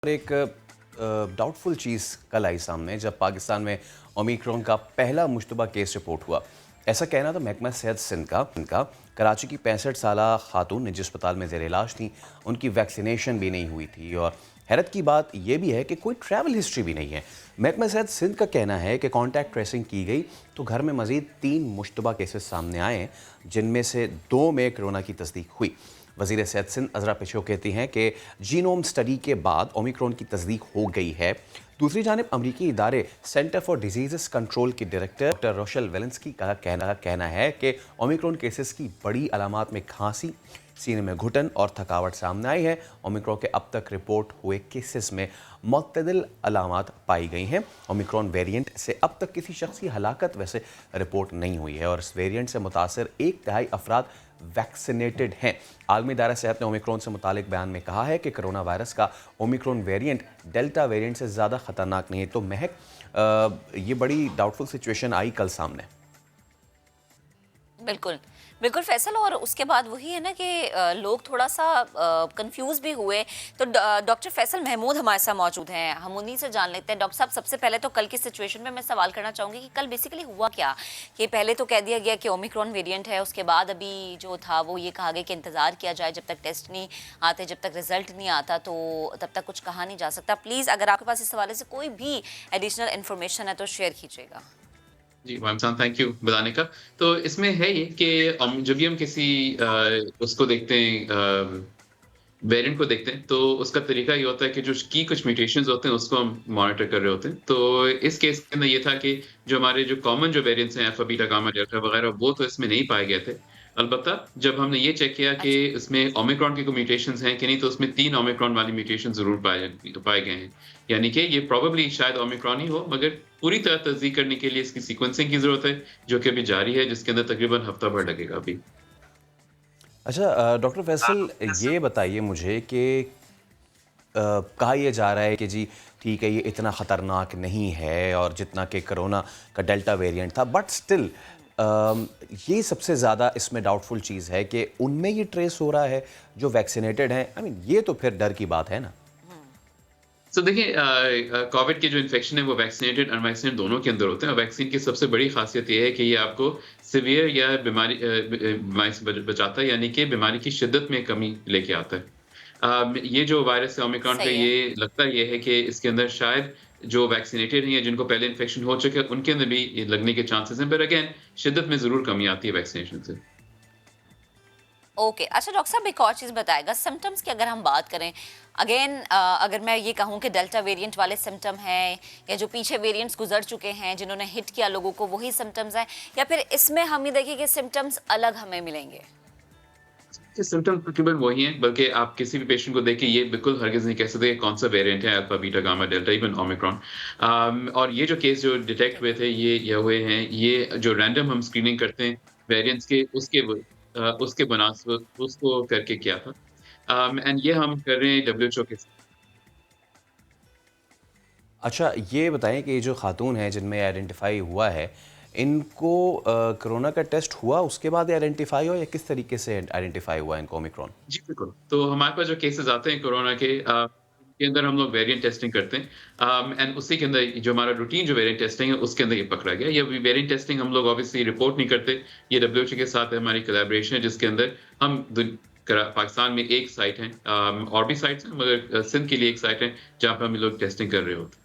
और एक डाउटफुल चीज़ कल आई सामने जब पाकिस्तान में ओमिक्रॉन का पहला मुश्तबा केस रिपोर्ट हुआ। ऐसा कहना था महकमा सेहत सिंध का। कराची की 65 साला खातून ने जिस अस्पताल में जेर इलाज थी, उनकी वैक्सीनेशन भी नहीं हुई थी और हैरत की बात यह भी है कि कोई ट्रैवल हिस्ट्री भी नहीं है। महकमा सेहत सिंध का कहना है कि कॉन्टैक्ट ट्रेसिंग की गई तो घर में मज़ीद 3 मुश्तबा केसेस सामने आए, जिनमें से 2 में कोरोना की तस्दीक हुई। वज़ीर सेहत सिंध अज़रा पेशो कहती हैं कि जीनोम स्टडी के बाद ओमिक्रॉन की तस्दीक हो गई है। दूसरी जानिब अमरीकी इदारे सेंटर फॉर डिजीज़ कंट्रोल के डायरेक्टर डॉक्टर रोशल वेलेंस्की का कहना है कि ओमिक्रॉन केसेस की बड़ी अलामात में खांसी, सीने में घुटन और थकावट सामने आई है। ओमिक्रॉन के अब तक रिपोर्ट हुए केसेस में मुतदिल अलामात पाई गई हैं। ओमिक्रॉन वेरिएंट से अब तक किसी शख्स की हलाकत वैसे रिपोर्ट नहीं हुई है और इस वेरिएंट से मुतासर 1/3 अफराद वैक्सीनेटेड हैं। आलमी इदारा सेहत ने ओमिक्रॉन से मुतालिक बयान में कहा है कि कोरोना वायरस का ओमिक्रॉन वेरिएंट डेल्टा वेरिएंट से ज़्यादा ख़तरनाक नहीं है। तो महक, ये बड़ी डाउटफुल सिचुएशन आई कल सामने। बिल्कुल, बिल्कुल फैसल। और उसके बाद वही है ना कि लोग थोड़ा सा कंफ्यूज भी हुए। तो डॉक्टर फैसल महमूद हमारे साथ मौजूद हैं, हम उन्हीं से जान लेते हैं। डॉक्टर साहब, सबसे पहले तो कल की सिचुएशन में मैं सवाल करना चाहूँगी कि कल बेसिकली हुआ क्या? कि पहले तो कह दिया गया कि ओमिक्रॉन वेरिएंट है, उसके बाद अभी जो था वो ये कहा गया कि इंतज़ार किया जाए, जब तक टेस्ट नहीं आते, जब तक रिजल्ट नहीं आता तो तब तक कुछ कहा नहीं जा सकता। प्लीज़ अगर आपके पास इस हवाले से कोई भी एडिशनल इन्फॉर्मेशन है तो शेयर कीजिएगा। जी, वालेकुम थैंक यू बताने का। तो इसमें है ये कि जब भी हम किसी उसको देखते हैं वेरिएंट को देखते हैं, तो उसका तरीका ये होता है कि जो की कुछ म्यूटेशंस होते हैं, उसको हम मॉनिटर कर रहे होते हैं। तो इस केस के अंदर ये था कि जो हमारे जो कॉमन जो वेरिएंट्स हैं, अल्फा, बीटा, गामा, डेल्टा वगैरह, वो तो इसमें नहीं पाए गए थे। अलबत्ता जब हमने ये चेक किया कि अच्छा। इसमें ओमिक्रॉन के कोई म्यूटेशंस हैं कि नहीं, तो उसमें 3 ओमिक्रॉन वाली म्यूटेशन ज़रूर पाए गए हैं। यानी कि ये प्रोबेबली शायद ओमिक्रॉन ही हो, मगर पूरी तरह तस्दीक करने के लिए इसकी सीक्वेंसिंग की ज़रूरत है, जो कि अभी जारी है, जिसके अंदर तकरीबन हफ्ता भर लगेगा अभी। अच्छा, डॉक्टर फैसल, ये बताइए मुझे कि कहा यह जा रहा है कि जी ठीक है, ये इतना ख़तरनाक नहीं है और जितना कि कोरोना का डेल्टा वेरिएंट था, बट स्टिल ये सबसे ज़्यादा इसमें डाउटफुल चीज़ है कि उनमें ये ट्रेस हो रहा है जो वैक्सीनेटेड हैं। आई मीन, ये तो फिर डर की बात है ना। सो देखिए कोविड के जो इन्फेक्शन है वो वैक्सीनेटेड अनवैक्सीनेटेड दोनों के अंदर होते हैं और वैक्सीन की सबसे बड़ी खासियत ये है कि ये आपको सीवियर या बीमारी से बचाता है, यानी कि बीमारी की शिद्दत में कमी लेके आता है। ये जो वायरस है ओमिक्रॉन का, सही है। ये लगता ये है कि इसके अंदर शायद जो वैक्सीनेटेड हैं या जिनको पहले इन्फेक्शन हो चुका है, उनके अंदर भी ये लगने के चांसेस हैं, पर अगेन शिद्दत में ज़रूर कमी आती है वैक्सीनेशन से। ओके, अच्छा डॉक्टर साहब, एक और चीज़ बताएगा सिम्टम्स की अगर हम बात करें। अगेन अगर मैं ये कहूँ कि डेल्टा वेरिएंट वाले सिम्टम हैं या जो पीछे वेरिएंट्स गुजर चुके हैं जिन्होंने हिट किया लोगों को, वही सिम्टम्स हैं, या फिर इसमें हम ये देखिए कि सिम्टम्स अलग हमें मिलेंगे? के सिम्पटम्स तकरीबन वही हैं, बल्कि आप किसी भी पेशेंट को देख के ये बिल्कुल हरगिज़ नहीं कह सकते कि कौन-सा वेरिएंट है alpha, beta, gamma, delta, even Omicron. और ये जो केस जो डिटेक्ट ठीक हुए है। थे, ये हुए हैं, ये जो रैंडम हम स्क्रीनिंग करते हैं वेरिएंट्स के, उसके मुनासिब उसको करके किया था। एंड ये हम कर रहे हैं डब्ल्यूएचओ के साथ। अच्छा, ये बताएं कि ये जो खातून है जिनमें आइडेंटिफाई हुआ है, इनको कोरोना का टेस्ट हुआ उसके बाद आइडेंटिफाई हुआ या किस तरीके से आइडेंटिफाई हुआ इनको ओमिक्रॉन? जी, बिल्कुल। तो हमारे पास जो केसेज़ आते हैं कोरोना के, उनके अंदर हम लोग वेरिएंट टेस्टिंग करते हैं। एंड उसी के अंदर जो हमारा रूटीन जो वेरिएंट टेस्टिंग है, उसके अंदर ये पकड़ा गया। ये वेरिएंट टेस्टिंग हम लोग ऑब्वियसली रिपोर्ट नहीं करते। ये डब्ल्यूएचओ के साथ हमारी कोलैबोरेशन है, जिसके अंदर हम पाकिस्तान में एक साइट है, और भी साइट्स हैं, मगर सिंध के लिए एक साइट है, जहाँ पे हम ये लोग टेस्टिंग कर रहे होते हैं।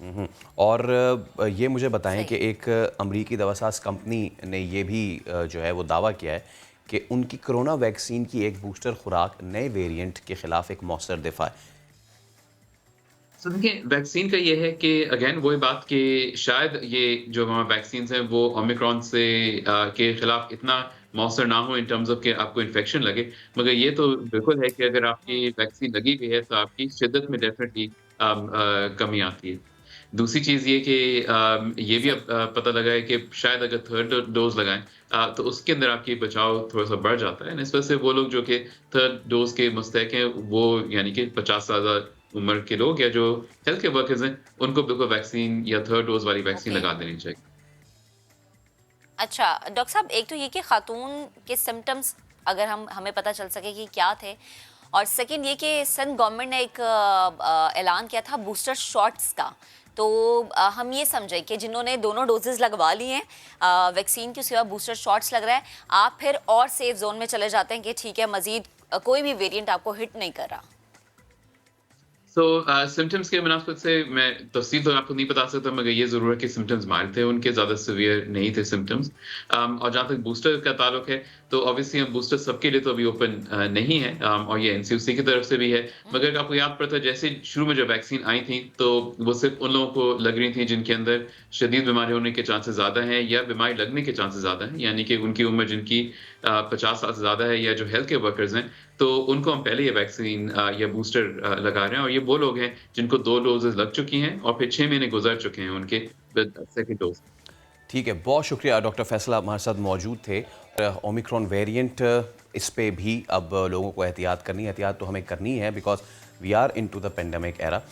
हम्म। और ये मुझे बताएं सही कि है। एक अमरीकी दवासाज कंपनी ने ये भी जो है वो दावा किया है कि उनकी कोरोना वैक्सीन की एक बूस्टर खुराक नए वेरिएंट के खिलाफ एक मौसर दिफा है। सो देखिए, वैक्सीन का ये है कि अगेन वही बात कि शायद ये जो हमारा वैक्सीन्स हैं वो ओमिक्रॉन से के खिलाफ इतना मौसर ना हो इन टर्म्स ऑफ कि आपको इन्फेक्शन लगे। मगर ये तो बिल्कुल है कि अगर आपकी वैक्सीन लगी हुई है तो आपकी शिद्दत में डेफ़िनिटली कमी आती है। दूसरी चीज़ ये कि ये भी सही। अब पता लगा है कि शायद अगर थर्ड डोज़ लगाएँ, तो उसके अंदर आपकी बचाव थोड़ा-सा बढ़ जाता है। इस वजह से वो लोग जो कि थर्ड डोज़ के मुस्तहिक हैं, वो यानी कि 50 साल उम्र के लोग या जो हेल्थ केयर वर्कर्स हैं, उनको बिल्कुल वैक्सीन या थर्ड डोज़ वाली वैक्सीन ओके। लगा देनी चाहिए। अच्छा डॉक्टर साहब, एक तो ये कि खातून के सिम्टम्स अगर हम हमें पता चल सके कि क्या थे, और सेकंड ये कि सन गवर्नमेंट ने एक ऐलान किया था बूस्टर शॉट्स का। तो हम ये समझे कि जिन्होंने दोनों डोजेस लगवा लिए हैं वैक्सीन की, उसके बाद बूस्टर शॉट्स लग रहा है, आप फिर और सेफ जोन में चले जाते हैं कि ठीक है मजीद कोई भी वेरिएंट आपको हिट नहीं कर रहा। सो सिम्टम्स के मुनासिबत से मैं तफसील तो आपको नहीं बता सकता, मगर ये ज़रूर है कि सिम्टम्स माइल्ड थे उनके, ज़्यादा सीवियर नहीं थे सिम्टम्स। और जहाँ तक बूस्टर का ताल्लुक है, तो ऑब्वियसली हम बूस्टर सबके लिए तो अभी ओपन नहीं है, और ये एनसीयूसी की तरफ से भी है। मगर आपको याद पड़ता है जैसे शुरू में जब वैक्सीन आई थी, तो वो सिर्फ उन लोगों को लग रही थी जिनके अंदर शदीद बीमारी होने के चांसेस ज़्यादा हैं या बीमारी लगने के चांसेस ज़्यादा हैं, यानी कि उनकी उम्र जिनकी 50 साल से ज़्यादा है या जो हेल्थ केयर वर्कर्स हैं, तो उनको हम पहले ये वैक्सीन या बूस्टर लगा रहे हैं। और ये वो लोग हैं जिनको 2 डोज़ेज़ लग चुकी हैं और फिर 6 महीने गुज़र चुके हैं उनके विद सेकंड डोज़। ठीक है, बहुत शुक्रिया डॉक्टर फैसल, आप हमारे साथ मौजूद थे। ओमिक्रॉन वेरिएंट, इस पे भी अब लोगों को एहतियात करनी है। एहतियात तो हमें करनी है because we are into the pandemic era.